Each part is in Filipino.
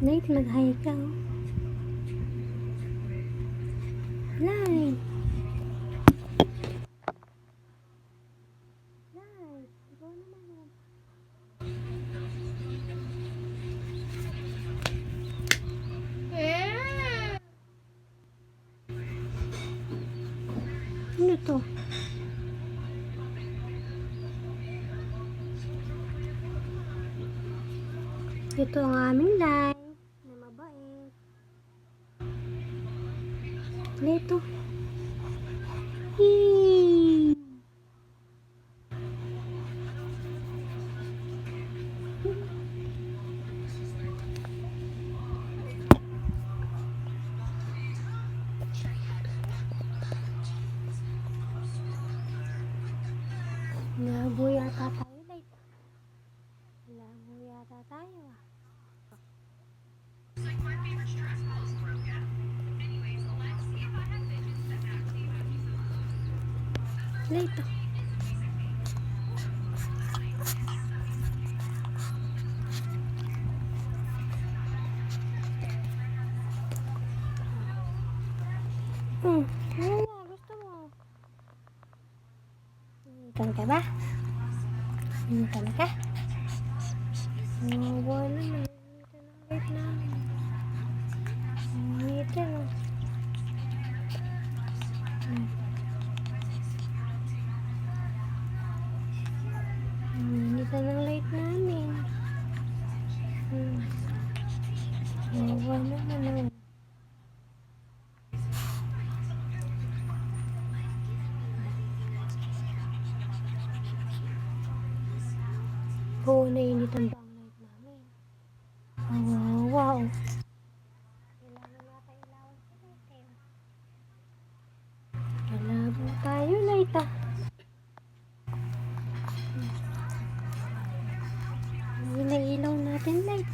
Light, mag-hi ka, oh. Light. Light. Ikaw naman, oh. Ano to? Ito ang aming light na mabait. Ito. Hee! Labo yata tayo, Light. Labo yata tayo, ah. Light, oh. Ano na, gusto mo? Initan ka ba? Initan ka? Wala naman. Initan ang light namin. Initan, oh. Initan ang light namin. Wala naman. Oo, nainitan ba ang light namin? Wow. Kailangan natin ilawan sa light. Malabo tayo, Light, ah. Ayun na ilaw natin, Light.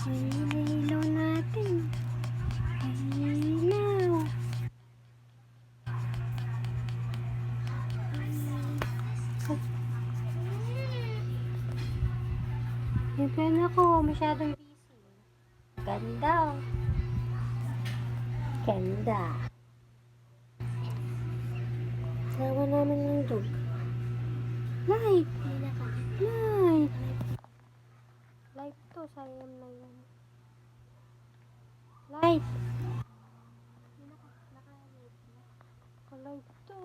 Ayun na ilaw natin. Ilaw. Yung pen ako, masyadong busy. Ganda, oh. Ganda. Tawa namin ng dog. Light. Light. Light to, sayang na yan. Light. Light to.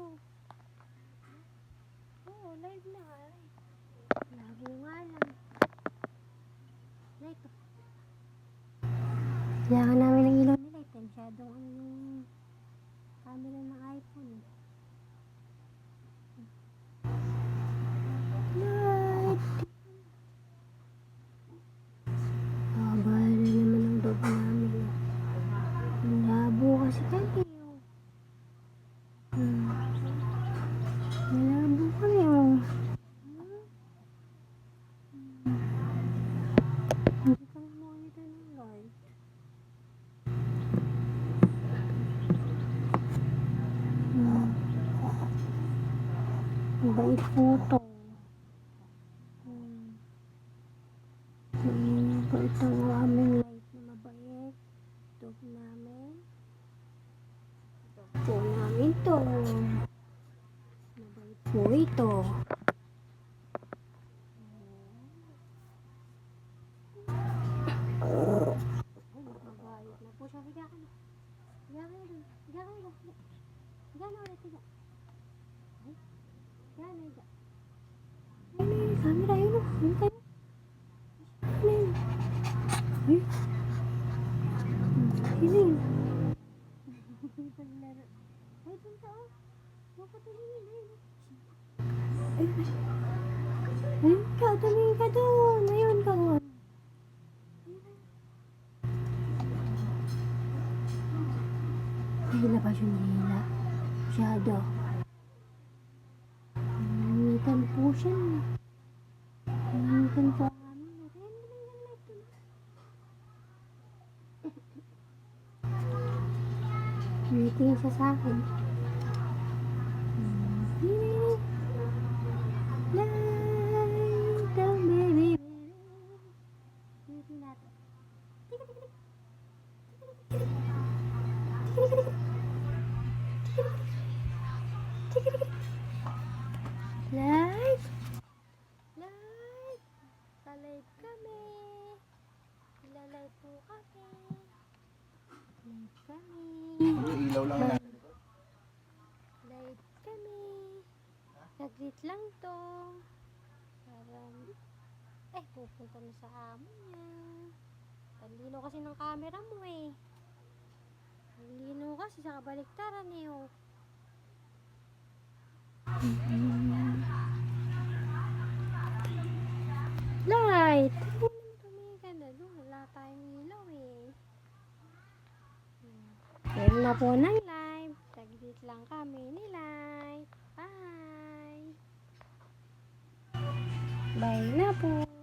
Oo, light na. Lagi nga lang. Light to. Kailangan namin ng ilaw ni Light. Masyadong ano yung camera ng iPhone. Light. Bahala naman ang dog namin. Ang labo kasi kami. Malabo kami, oh. Hindi kami monitor ng light. Mabait po to. Mabait ang aming light na mabait. Dog namin. Dog po namin to. Mabait po ito. Magbayad na po siya. Higa ka na. Higa ka na dun. Higa ka na dun. Higa na ulit. Higa. Higa na. Higa. Ayun na yung camera. Ayun na. Ayun tayo. Ayun. Ayun. Ayun. Paglaro. Ay, punta, oh. Mapatingin. Ayun. Ayun ka. Tumingin ka doon. Ayun ka. Hila pa siya nila. Masyado. Nanitan po siya. Nanitan po ang amin. Nanitin siya sa akin. Light, oh baby. Nanitin natin. Tika. Sige, sige. Live. Live. Live kami. Live po kami. Live kami. Ilaw lang na. Live kami. Nag-greet lang to. Pupunta na sa amo niya. Talino kasi ng camera mo eh. Talino kasi sa kabaliktaran eh oh. Light! Tumingin ka na doon. Wala tayong ilaw eh. Meron na po ng live. Tag-greet lang kami ni Light. Bye! Bye na po!